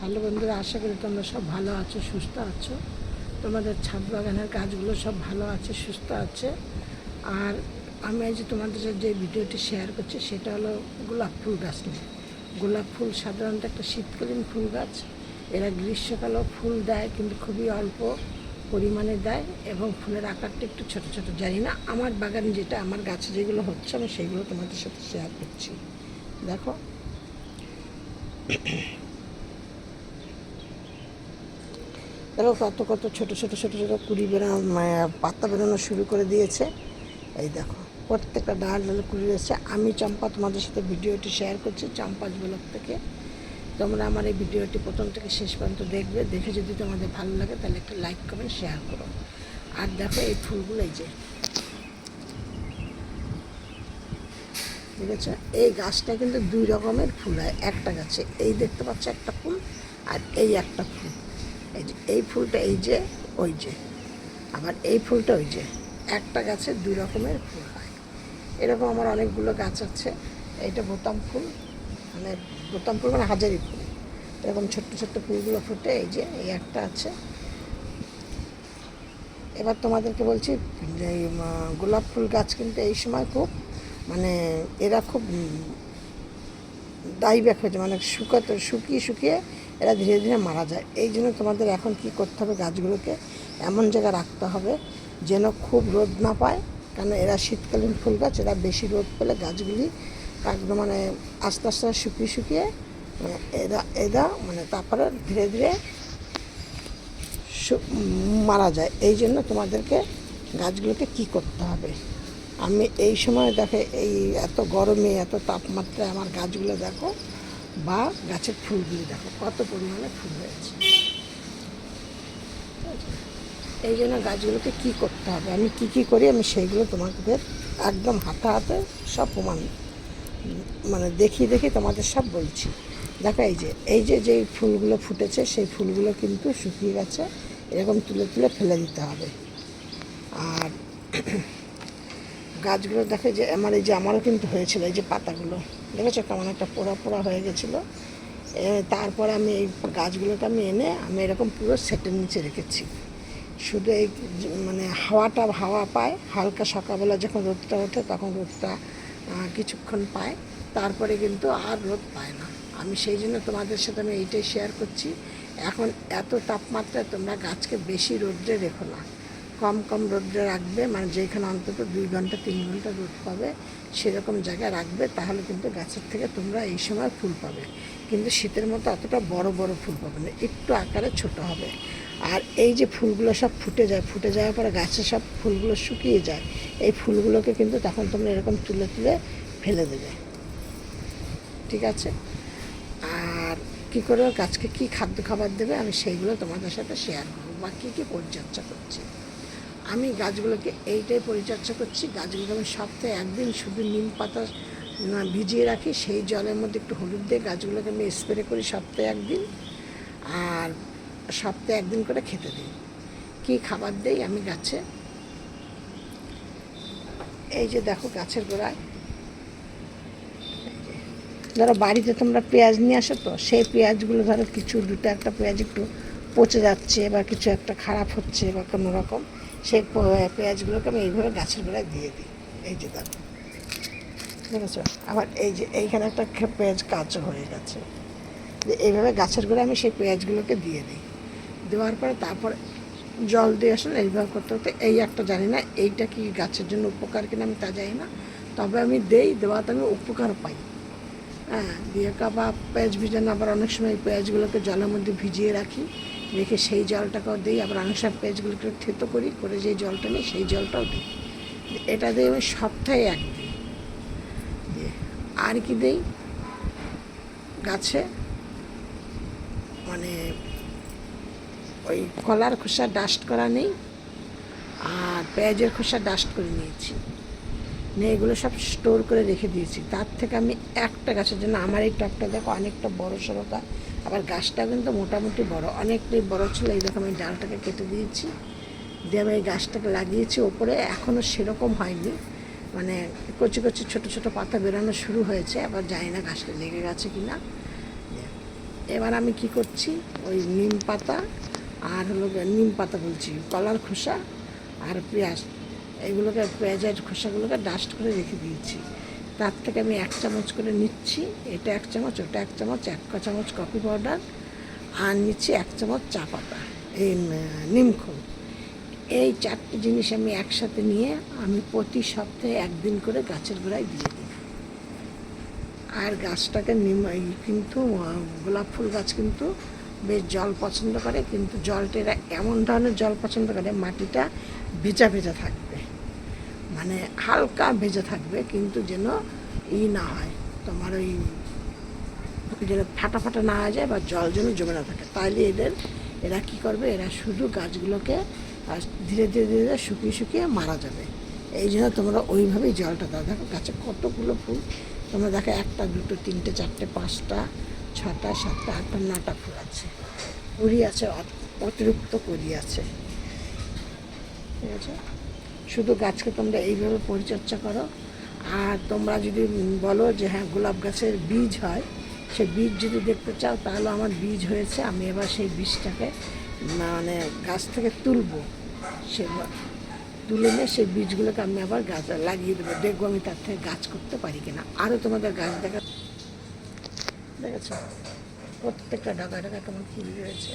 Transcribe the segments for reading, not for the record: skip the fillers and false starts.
Hello বন্ধুরা, আশা করি তোমরা সব ভালো আছো, সুস্থ আছো। তোমাদের ছাদ বাগানের কাজগুলো সব ভালো আছে, সুস্থ আছে। আর আমি আজ তোমাদের সাথে যে ভিডিওটি শেয়ার করছি সেটা হলো গোলাপ ফুল গাছ নিয়ে। গোলাপ ফুল সাধারণত একটা শীতকালীন ফুল গাছ। এরা গ্রীষ্মকালেও ফুল দেয়, কিন্তু খুবই অল্প পরিমাণে দেয় এবং ফুলের আকারটা একটু ছোট ছোট। জানি না, আমার বাগানে যেটা, আমার গাছে যেগুলো হচ্ছে আমি সেইগুলো তোমাদের সাথে শেয়ার করছি। দেখো, দেখো কত কত ছোট ছোট ছোট ছোট কুড়ি বেরোনো, পাতা বেরোনো শুরু করে দিয়েছে। এই দেখো, প্রত্যেকটা ডাল ডালে কুড়ি রয়েছে। আমি চম্পা তোমাদের সাথে ভিডিওটি শেয়ার করছি চম্পাজ ব্লগ থেকে। তোমরা আমার এই ভিডিওটি প্রথম থেকে শেষ পর্যন্ত দেখবে। দেখে যদি তোমাদের ভালো লাগে তাহলে একটা লাইক কমেন্ট শেয়ার করো। আর দেখো এই ফুলগুলো, এই যে ঠিক আছে, এই গাছটা কিন্তু দুই রকমের ফুল হয় একটা গাছে। এই দেখতে পাচ্ছ একটা ফুল, আর এই একটা ফুল। এই যে এই ফুলটা, এই যে ওই যে, আবার এই ফুলটা ওই যে, একটা গাছে দুই রকমের ফুল হয়। এরকম আমার অনেকগুলো গাছ আছে। এইটা বোতাম ফুল, মানে বোতাম ফুল মানে হাজারি ফুল। এরকম ছোট্ট ছোট্ট ফুলগুলো ফুটে, এই যে এই একটা আছে। এবার তোমাদেরকে বলছি যে গোলাপ ফুল গাছ কিন্তু এই সময় খুব, মানে এরা খুব ডাইব্যাক হয়েছে, মানে শুকিয়ে শুকিয়ে এরা ধীরে ধীরে মারা যায়। এই জন্য তোমাদের এখন কি করতে হবে, গাছগুলোকে এমন জায়গায় রাখতে হবে যেন খুব রোদ না পায়। কারণ এরা শীতকালীন ফুল গাছ, এরা বেশি রোদ পেলে গাছগুলি একদম মানে আস্তে আস্তে শুকিয়ে শুকিয়ে এরা এরা মানে তারপরে ধীরে ধীরে মারা যায়। এই জন্য তোমাদেরকে গাছগুলোকে কি করতে হবে, আমি এই সময় দেখে এই এত গরমে এত তাপমাত্রায় আমার গাছগুলো দেখো, বা গাছের ফুলগুলি দেখো কত পরিমাণে ফুল হয়েছে। এই জন্য গাছগুলোকে কী করতে হবে, আমি কি করি, আমি সেইগুলো তোমাদের একদম হাতে হাতে সব প্রমাণ মানে দেখিয়ে দেখি তোমাদের সব বলছি। দেখো এই যে যেই ফুলগুলো ফুটেছে সেই ফুলগুলো কিন্তু শুকিয়ে গেছে। এরকম তুলে তুলে ফেলে দিতে হবে। আর গাছগুলো দেখে যে আমার এই যে আমারও কিন্তু হয়েছিল, এই যে পাতাগুলো দেখেছো কেমন একটা পোড়া পোড়া হয়ে গেছিলো। তারপর আমি এই গাছগুলোকে আমি এনে আমি এরকম পুরো সেটের নিচে রেখেছি। শুধু এই মানে হাওয়া পায় হালকা, সকালবেলা যখন রোদটা ওঠে তখন রোদটা কিছুক্ষণ পায়, তারপরে কিন্তু আর রোদ পায় না। আমি সেই জন্য তোমাদের সাথে আমি এইটাই শেয়ার করছি। এখন এত তাপমাত্রায় তোমরা গাছকে বেশি রোদ্রে রেখো না, কম কম রোদ্রে রাখবে, মানে যেখানে অন্তত 2 ঘন্টা 3 ঘন্টা রোদ পাবে সেরকম জায়গায় রাখবে। তাহলে কিন্তু গাছের থেকে তোমরা এই সময় ফুল পাবে, কিন্তু শীতের মতো অতটা বড় বড় ফুল পাবে না, একটু আকারে ছোট হবে। আর এই যে ফুলগুলো সব ফুটে যাওয়ার পরে গাছের সব ফুলগুলো শুকিয়ে যায়। এই ফুলগুলোকে কিন্তু তখন তোমরা এরকম তুলে তুলে ফেলে দেবে, ঠিক আছে? আর কী করে গাছকে কী খাবার দেবে আমি সেইগুলো তোমাদের সাথে শেয়ার করবো, বা কী কী পরিচর্যা করছি। আমি গাছগুলোকে এইটাই পরিচর্যা করছি। গাছগুলোকে আমি সপ্তাহে একদিন শুধু নিম পাতা ভিজিয়ে রাখি, সেই জলের মধ্যে একটু হলুদ দিয়ে গাছগুলোকে আমি স্প্রে করি সপ্তাহে একদিন। আর সপ্তাহে একদিন করে খেতে দিই। কী খাবার দেই আমি গাছে, এই যে দেখো গাছের গোড়ায়, ধরো বাড়িতে তোমরা পেঁয়াজ নিয়ে আসো, তো সেই পেঁয়াজগুলো ধরো কিছু দুটো একটা পেঁয়াজ একটু পচে যাচ্ছে বা কিছু একটা খারাপ হচ্ছে বা কোনো রকম, সেই পেঁয়াজগুলোকে আমি এইভাবে গাছের গোড়ায় দিয়ে দিই। এই যে দেখো, দেখেছো? আবার এই যে এইখানে একটা পেঁয়াজ কাঁচা হয়ে গেছে, এইভাবে গাছের গোড়ায় আমি সেই পেঁয়াজগুলোকে দিয়ে দিই। দেওয়ার পরে তারপর জল দিয়ে আসলে এইভাবে করতে করতে, এই একটা জানি না এইটা কি গাছের জন্য উপকার কিনা আমি তা জানি না, তবে আমি দেওয়াতে আমি উপকার পাই। হ্যাঁ, দিয়ে বা পেঁয়াজ ভিজানো, আবার অনেক সময় পেঁয়াজগুলোকে জলের মধ্যে ভিজিয়ে রাখি, রেখে সেই জলটাকেও দিই। আবার অনেক সময় পেঁয়াজগুলোকে থেতো করি, করে যে জলটা নিই সেই জলটাও দিই। এটা দিয়ে আমি সপ্তাহে একদিন দিয়ে। আর কি দিই গাছে, মানে ওই কলার খোসা ডাস্ট করা নেই, আর পেঁয়াজের খোসা ডাস্ট করে নিয়েছি, নিয়ে এগুলো সব স্টোর করে রেখে দিয়েছি। তার থেকে আমি একটা গাছের জন্য, আমার এই টবটা দেখো অনেকটা বড় সড়োটা, আবার গাছটা কিন্তু মোটামুটি বড়, অনেকটাই বড় ছিল। এই দেখো আমি ডালটাকে কেটে দিয়েছি, দিয়ে আমি এই গাছটাকে লাগিয়েছি ওপরে। এখনও সেরকম হয়নি, মানে কচি কচি ছোটো ছোটো পাতা বেরোনো শুরু হয়েছে, আবার জানি না গাছটা লেগে গেছে কি না। এবার আমি কি করছি, ওই নিম পাতা আর হলো নিম পাতা বলছি, কলার খোসা আর পেঁয়াজ, এইগুলোকে পেঁয়াজের খোসাগুলোকে ডাস্ট করে রেখে দিয়েছি। তার থেকে আমি 1 চামচ করে নিচ্ছি, এটা 1 চামচ, ওটা 1 চামচ, 1 চামচ কফি পাউডার, আর নিচ্ছি 1 চামচ চা পাতা, এই নিমখোল। এই 4টে জিনিস আমি একসাথে নিয়ে আমি প্রতি সপ্তাহে 1 দিন করে গাছের গোড়ায় দিয়ে দিই। আর গাছটাকে কিন্তু গোলাপ ফুল গাছ কিন্তু বেশ জল পছন্দ করে, কিন্তু জলটা এরা এমন ধরনের জল পছন্দ করে, মাটিটা ভেজা ভেজা থাকবে, মানে হালকা ভেজা থাকবে, কিন্তু যেন না হয় তোমার ওই যেন ফাটা ফাটা না হয়ে যায় বা জল যেন জমে না থাকে। তাইলে এরা কী করবে, এরা শুধু গাছগুলোকে ধীরে ধীরে ধীরে শুকিয়ে শুকিয়ে মারা যাবে। এই জন্য তোমরা ওইভাবেই জলটা দাও। দেখো গাছে কতগুলো ফুল, তোমরা দেখো 1টা 2টো 3টে 4টে 5টা 6টা 7টা 8টা 9টা ফুল আছে, কুড়ি আছে, অতিরিক্ত কুড়ি আছে। ঠিক আছে, শুধু গাছকে তোমরা এইভাবে পরিচর্যা করো। আর তোমরা যদি বলো যে হ্যাঁ গোলাপ গাছের বীজ হয়, সে বীজ যদি দেখতে চাও, তাহলে আমার বীজ হয়েছে, আমি এবার সেই বীজটাকে মানে গাছ থেকে তুলবো, সে তুলে নিয়ে সেই বীজগুলোকে আমি আবার গাছ লাগিয়ে দেবো, দেখবো আমি তার থেকে গাছ করতে পারি কিনা। আরও তোমাদের গাছ দেখেছো প্রত্যেকটা ডাকা ডাকা কেমন ফুল রয়েছে।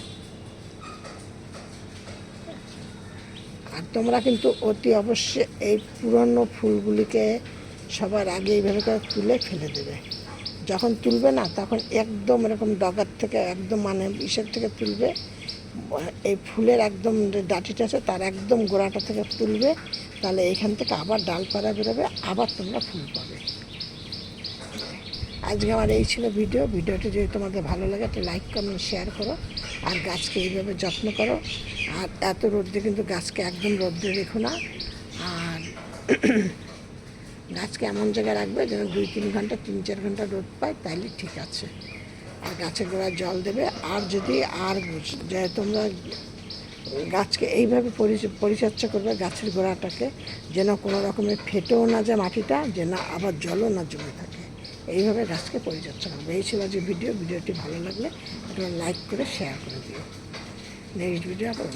আর তোমরা কিন্তু অতি অবশ্যই এই পুরনো ফুলগুলিকে সবার আগে এইভাবে করে তুলে ফেলে দেবে। যখন তুলবে না, তখন একদম এরকম ডগার থেকে একদম মানে ইসের থেকে তুলবে, এই ফুলের একদম ডাঁটিটা আছে তার একদম গোড়াটা থেকে তুলবে, তাহলে এইখান থেকে আবার ডালপালা বেরোবে, আবার তোমরা ফুল পাবে। আজকে আমার এই ছিল ভিডিওটি যদি তোমাদের ভালো লাগে একটা লাইক কমেন্ট শেয়ার করো, আর গাছকে এইভাবে যত্ন করো। আর এত রোদ্রে কিন্তু গাছকে একদম রোদ্রে রেখো না, আর গাছকে এমন জায়গায় রাখবে যেন 2-3 ঘন্টা 3-4 ঘন্টা রোদ পায়, তাইলে ঠিক আছে। আর গাছের গোড়ায় জল দেবে। আর যদি যে তোমরা গাছকে এইভাবে পরিচর্যা করবে, গাছের গোড়াটাকে যেন কোনো রকমের ফেটেও না যায় মাটিটা, যেন আবার জলও না জমে থাকে, এইভাবে গাছকে পরিচর্যা করবে। এই ছিল যে ভিডিওটি ভালো লাগলে একটা লাইক করে শেয়ার করে দিও। নেক্সট ভিডিও আবার